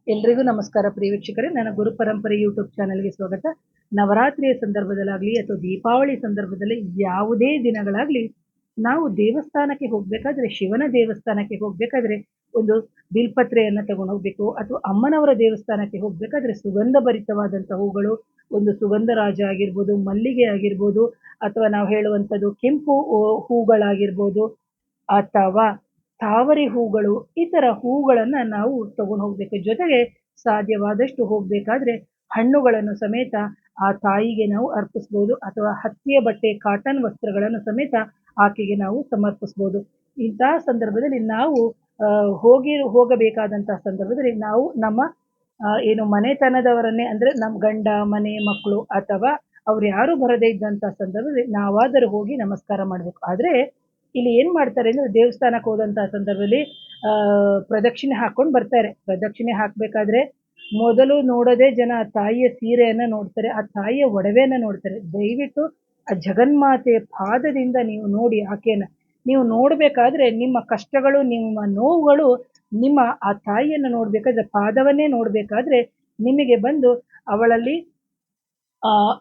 ಎಲ್ರಿಗೂ ನಮಸ್ಕಾರ ಪ್ರಿಯ ವೀಕ್ಷಕರೇ, ನನ್ನ ಗುರು ಪರಂಪರೆ ಯೂಟ್ಯೂಬ್ ಚಾನೆಲ್ಗೆ ಸ್ವಾಗತ. ನವರಾತ್ರಿಯ ಸಂದರ್ಭದಲ್ಲಾಗ್ಲಿ ಅಥವಾ ದೀಪಾವಳಿ ಸಂದರ್ಭದಲ್ಲಿ ಯಾವುದೇ ದಿನಗಳಾಗ್ಲಿ ನಾವು ದೇವಸ್ಥಾನಕ್ಕೆ ಹೋಗ್ಬೇಕಾದ್ರೆ, ಶಿವನ ದೇವಸ್ಥಾನಕ್ಕೆ ಹೋಗ್ಬೇಕಾದ್ರೆ ಒಂದು ಬಿಲ್ಪತ್ರೆಯನ್ನ ತಗೊಂಡು ಹೋಗ್ಬೇಕು, ಅಥವಾ ಅಮ್ಮನವರ ದೇವಸ್ಥಾನಕ್ಕೆ ಹೋಗ್ಬೇಕಾದ್ರೆ ಸುಗಂಧ ಭರಿತವಾದಂಥ ಹೂಗಳು, ಒಂದು ಸುಗಂಧರಾಜ ಆಗಿರ್ಬೋದು, ಮಲ್ಲಿಗೆ ಆಗಿರ್ಬೋದು, ಅಥವಾ ನಾವು ಹೇಳುವಂಥದ್ದು ಕೆಂಪು ಹೂಗಳಾಗಿರ್ಬೋದು, ಅಥವಾ ತಾವರೆ ಹೂಗಳು, ಈ ತರ ಹೂಗಳನ್ನ ನಾವು ತಗೊಂಡು ಹೋಗ್ಬೇಕು. ಜೊತೆಗೆ ಸಾಧ್ಯವಾದಷ್ಟು ಹೋಗ್ಬೇಕಾದ್ರೆ ಹಣ್ಣುಗಳನ್ನು ಸಮೇತ ಆ ತಾಯಿಗೆ ನಾವು ಅರ್ಪಿಸ್ಬೋದು, ಅಥವಾ ಹತ್ತಿಯ ಬಟ್ಟೆ ಕಾಟನ್ ವಸ್ತ್ರಗಳನ್ನು ಸಮೇತ ಆಕೆಗೆ ನಾವು ಸಮರ್ಪಿಸ್ಬೋದು. ಇಂತಹ ಸಂದರ್ಭದಲ್ಲಿ ನಾವು ಹೋಗಬೇಕಾದಂತಹ ಸಂದರ್ಭದಲ್ಲಿ ನಾವು ನಮ್ಮ ಏನು ಮನೆತನದವರನ್ನೇ, ಅಂದ್ರೆ ನಮ್ಮ ಗಂಡ ಮನೆ ಮಕ್ಕಳು ಅಥವಾ ಅವ್ರು ಯಾರು ಬರದೇ ಇದ್ದಂತ ಸಂದರ್ಭದಲ್ಲಿ ನಾವಾದರೂ ಹೋಗಿ ನಮಸ್ಕಾರ ಮಾಡ್ಬೇಕು. ಆದ್ರೆ ಇಲ್ಲಿ ಏನ್ ಮಾಡ್ತಾರೆ ಅಂದ್ರೆ, ದೇವಸ್ಥಾನಕ್ಕೆ ಹೋದಂತಹ ಸಂದರ್ಭದಲ್ಲಿ ಪ್ರದಕ್ಷಿಣೆ ಹಾಕೊಂಡು ಬರ್ತಾರೆ. ಪ್ರದಕ್ಷಿಣೆ ಹಾಕ್ಬೇಕಾದ್ರೆ ಮೊದಲು ನೋಡೋದೇ ಜನ ಆ ತಾಯಿಯ ಸೀರೆಯನ್ನ ನೋಡ್ತಾರೆ, ಆ ತಾಯಿಯ ಒಡವೆಯನ್ನ ನೋಡ್ತಾರೆ. ದಯವಿಟ್ಟು ಆ ಜಗನ್ಮಾತೆಯ ಪಾದದಿಂದ ನೀವು ನೋಡಿ ಆಕೆಯನ್ನ. ನೀವು ನೋಡ್ಬೇಕಾದ್ರೆ ನಿಮ್ಮ ಕಷ್ಟಗಳು, ನಿಮ್ಮ ನೋವುಗಳು, ನಿಮ್ಮ ಆ ತಾಯಿಯನ್ನು ನೋಡ್ಬೇಕಾದ್ರೆ, ಪಾದವನ್ನೇ ನೋಡ್ಬೇಕಾದ್ರೆ ನಿಮಗೆ ಬಂದು ಅವಳಲ್ಲಿ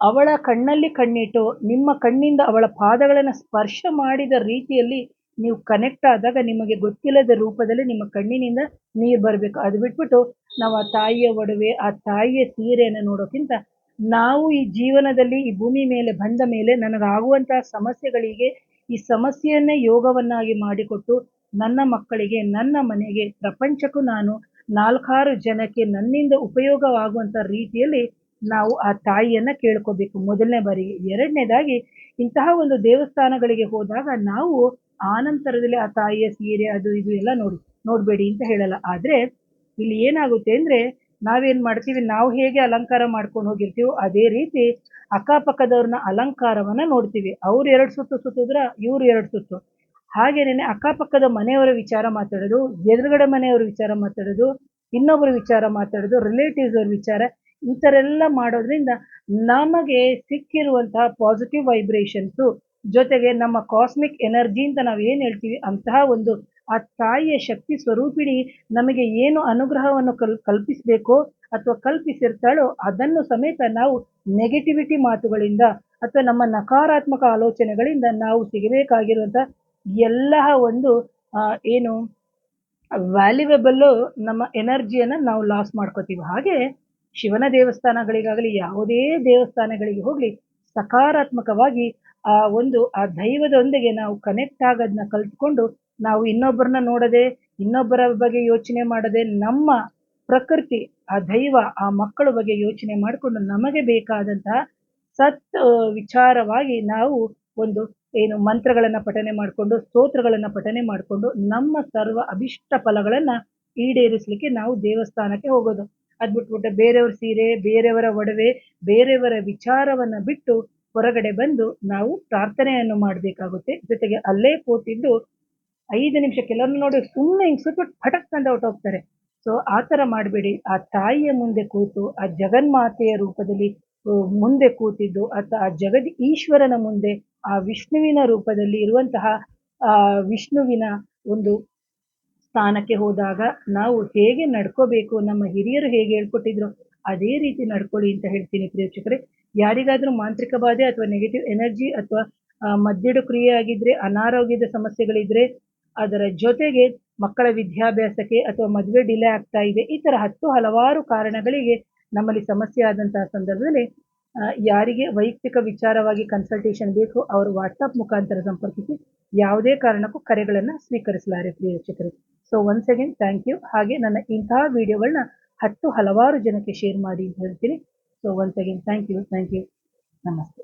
ಅವಳ ಕಣ್ಣಲ್ಲಿ ಕಣ್ಣಿಟ್ಟು ನಿಮ್ಮ ಕಣ್ಣಿಂದ ಅವಳ ಪಾದಗಳನ್ನು ಸ್ಪರ್ಶ ಮಾಡಿದ ರೀತಿಯಲ್ಲಿ ನೀವು ಕನೆಕ್ಟ್ ಆದಾಗ ನಿಮಗೆ ಗೊತ್ತಿಲ್ಲದ ರೂಪದಲ್ಲಿ ನಿಮ್ಮ ಕಣ್ಣಿನಿಂದ ನೀರು ಬರಬೇಕು. ಅದು ಬಿಟ್ಬಿಟ್ಟು ನಾವು ಆ ತಾಯಿಯ ಒಡವೆ, ಆ ತಾಯಿಯ ಸೀರೆಯನ್ನು ನೋಡೋಕ್ಕಿಂತ, ನಾವು ಈ ಜೀವನದಲ್ಲಿ ಈ ಭೂಮಿ ಮೇಲೆ ಬಂದ ಮೇಲೆ ನನಗಾಗುವಂತಹ ಸಮಸ್ಯೆಗಳಿಗೆ ಈ ಸಮಸ್ಯೆಯನ್ನೇ ಯೋಗವನ್ನಾಗಿ ಮಾಡಿಕೊಟ್ಟು ನನ್ನ ಮಕ್ಕಳಿಗೆ, ನನ್ನ ಮನೆಗೆ, ಪ್ರಪಂಚಕ್ಕೂ ನಾನು ನಾಲ್ಕಾರು ಜನಕ್ಕೆ ನನ್ನಿಂದ ಉಪಯೋಗವಾಗುವಂಥ ರೀತಿಯಲ್ಲಿ ನಾವು ಆ ತಾಯಿಯನ್ನ ಕೇಳ್ಕೋಬೇಕು ಮೊದಲನೇ ಬಾರಿಗೆ. ಎರಡನೇದಾಗಿ ಇಂತಹ ಒಂದು ದೇವಸ್ಥಾನಗಳಿಗೆ ಹೋದಾಗ ನಾವು ಆನಂತರದಲ್ಲಿ ಆ ತಾಯಿಯ ಸೀರೆ ಅದು ಇದು ಎಲ್ಲ ನೋಡ್ಬೇಡಿ ಅಂತ ಹೇಳಲ್ಲ. ಆದ್ರೆ ಇಲ್ಲಿ ಏನಾಗುತ್ತೆ ಅಂದ್ರೆ, ನಾವೇನ್ ಮಾಡ್ತೀವಿ, ನಾವು ಹೇಗೆ ಅಲಂಕಾರ ಮಾಡ್ಕೊಂಡು ಹೋಗಿರ್ತೀವೋ ಅದೇ ರೀತಿ ಅಕ್ಕಪಕ್ಕದವ್ರನ್ನ ಅಲಂಕಾರವನ್ನ ನೋಡ್ತೀವಿ. ಅವ್ರು 2 ಸುತ್ತು ಸುತ್ತಿದ್ರ ಇವ್ರು 2 ಸುತ್ತು. ಹಾಗೇನೇನೆ ಅಕ್ಕಪಕ್ಕದ ಮನೆಯವರ ವಿಚಾರ ಮಾತಾಡೋದು, ಎದುರುಗಡೆ ಮನೆಯವರ ವಿಚಾರ ಮಾತಾಡೋದು, ಇನ್ನೊಬ್ಬರ ವಿಚಾರ ಮಾತಾಡೋದು, ರಿಲೇಟಿವ್ಸ್ ಅವ್ರ ವಿಚಾರ, ಈ ತರ ಎಲ್ಲ ಮಾಡೋದ್ರಿಂದ ನಮಗೆ ಸಿಕ್ಕಿರುವಂತಹ ಪಾಸಿಟಿವ್ ವೈಬ್ರೇಷನ್ಸು, ಜೊತೆಗೆ ನಮ್ಮ ಕಾಸ್ಮಿಕ್ ಎನರ್ಜಿ ಅಂತ ನಾವು ಏನ್ ಹೇಳ್ತೀವಿ, ಅಂತಹ ಒಂದು ಆ ತಾಯಿಯ ಶಕ್ತಿ ಸ್ವರೂಪಿಣಿ ನಮಗೆ ಏನು ಅನುಗ್ರಹವನ್ನು ಕಲ್ಪಿಸಬೇಕೋ ಅಥವಾ ಕಲ್ಪಿಸಿರ್ತಾಳೋ ಅದನ್ನು ಸಮೇತ ನಾವು ನೆಗೆಟಿವಿಟಿ ಮಾತುಗಳಿಂದ ಅಥವಾ ನಮ್ಮ ನಕಾರಾತ್ಮಕ ಆಲೋಚನೆಗಳಿಂದ ನಾವು ಸಿಗಬೇಕಾಗಿರುವಂತ ಎಲ್ಲ ಒಂದು ಏನು ವ್ಯಾಲ್ಯೂಯಬಲ್ ನಮ್ಮ ಎನರ್ಜಿಯನ್ನ ನಾವು ಲಾಸ್ ಮಾಡ್ಕೋತೀವಿ. ಹಾಗೆ ಶಿವನ ದೇವಸ್ಥಾನಗಳಿಗಾಗಲಿ ಯಾವುದೇ ದೇವಸ್ಥಾನಗಳಿಗೆ ಹೋಗ್ಲಿ ಸಕಾರಾತ್ಮಕವಾಗಿ ಆ ದೈವದೊಂದಿಗೆ ನಾವು ಕನೆಕ್ಟ್ ಆಗೋದನ್ನ ಕಲ್ತ್ಕೊಂಡು, ನಾವು ಇನ್ನೊಬ್ಬರನ್ನ ನೋಡದೆ, ಇನ್ನೊಬ್ಬರ ಬಗ್ಗೆ ಯೋಚನೆ ಮಾಡದೆ, ನಮ್ಮ ಪ್ರಕೃತಿ, ಆ ದೈವ, ಆ ಮಕ್ಕಳ ಬಗ್ಗೆ ಯೋಚನೆ ಮಾಡಿಕೊಂಡು ನಮಗೆ ಬೇಕಾದಂತಹ ಸತ್ ವಿಚಾರವಾಗಿ ನಾವು ಒಂದು ಏನು ಮಂತ್ರಗಳನ್ನ ಪಠನೆ ಮಾಡಿಕೊಂಡು, ಸ್ತೋತ್ರಗಳನ್ನ ಪಠನೆ ಮಾಡಿಕೊಂಡು ನಮ್ಮ ಸರ್ವ ಅಭಿಷ್ಟ ಫಲಗಳನ್ನ ಈಡೇರಿಸಲಿಕ್ಕೆ ನಾವು ದೇವಸ್ಥಾನಕ್ಕೆ ಹೋಗೋದು. ಅದ್ ಬಿಟ್ಬಿಟ್ಟು ಬೇರೆಯವ್ರ ಸೀರೆ, ಬೇರೆಯವರ ಒಡವೆ, ಬೇರೆಯವರ ವಿಚಾರವನ್ನ ಬಿಟ್ಟು ಹೊರಗಡೆ ಬಂದು ನಾವು ಪ್ರಾರ್ಥನೆಯನ್ನು ಮಾಡಬೇಕಾಗುತ್ತೆ. ಜೊತೆಗೆ ಅಲ್ಲೇ ಕೂತಿದ್ದು 5 ನಿಮಿಷ ಕೆಲವ್ರನ್ನ ನೋಡಿ ಸುಮ್ಮನೆ ಹಿಂಗ್ ಸುಟ್ಬಿಟ್ಟು ಫಟಕ್ ಅಂತ ಹೊರಟೋಗ್ತಾರೆ. ಸೊ ಆ ತರ ಮಾಡಬೇಡಿ. ಆ ತಾಯಿಯ ಮುಂದೆ ಕೂತು, ಆ ಜಗನ್ಮಾತೆಯ ರೂಪದಲ್ಲಿ ಮುಂದೆ ಕೂತಿದ್ದು, ಅಥವಾ ಆ ಈಶ್ವರನ ಮುಂದೆ ಆ ವಿಷ್ಣುವಿನ ರೂಪದಲ್ಲಿ ಇರುವಂತಹ ಆ ವಿಷ್ಣುವಿನ ಒಂದು ಸ್ಥಾನಕ್ಕೆ ಹೋದಾಗ ನಾವು ಹೇಗೆ ನಡ್ಕೋಬೇಕು, ನಮ್ಮ ಹಿರಿಯರು ಹೇಗೆ ಹೇಳ್ಕೊಟ್ಟಿದ್ರು ಅದೇ ರೀತಿ ನಡ್ಕೊಳ್ಳಿ ಅಂತ ಹೇಳ್ತೀನಿ ಪ್ರೇಕ್ಷಕರೇ. ಯಾರಿಗಾದ್ರೂ ಮಾಂತ್ರಿಕ ಬಾಧೆ ಅಥವಾ ನೆಗೆಟಿವ್ ಎನರ್ಜಿ ಅಥವಾ ಮದ್ದಿಡು ಕ್ರಿಯೆ ಆಗಿದ್ರೆ, ಅನಾರೋಗ್ಯದ ಸಮಸ್ಯೆಗಳಿದ್ರೆ, ಅದರ ಜೊತೆಗೆ ಮಕ್ಕಳ ವಿದ್ಯಾಭ್ಯಾಸಕ್ಕೆ ಅಥವಾ ಮದುವೆ ಡಿಲೇ ಆಗ್ತಾ ಇದೆ, ಈ ತರ ಹಲವಾರು ಕಾರಣಗಳಿಗೆ ನಮ್ಮಲ್ಲಿ ಸಮಸ್ಯೆ ಆದಂತಹ ಸಂದರ್ಭದಲ್ಲಿ ಯಾರಿಗೆ ವೈಯಕ್ತಿಕ ವಿಚಾರವಾಗಿ ಕನ್ಸಲ್ಟೇಷನ್ ಬೇಕು ಅವರು ವಾಟ್ಸಪ್ ಮುಖಾಂತರ ಸಂಪರ್ಕಿಸಿ. ಯಾವುದೇ ಕಾರಣಕ್ಕೂ ಕರೆಗಳನ್ನ ಸ್ವೀಕರಿಸಲಾರೆ ಪ್ರಿಯ ವೀಕ್ಷಕರೇ. So once again thank you. ಹಾಗೆ ನನ್ನ ಇಂತಹ ವಿಡಿಯೋಗಳನ್ನ ಹಲವಾರು ಜನಕ್ಕೆ ಶೇರ್ ಮಾಡಿ ಅಂತ ಹೇಳ್ತೀನಿ. So once again thank you. ನಮಸ್ತೆ.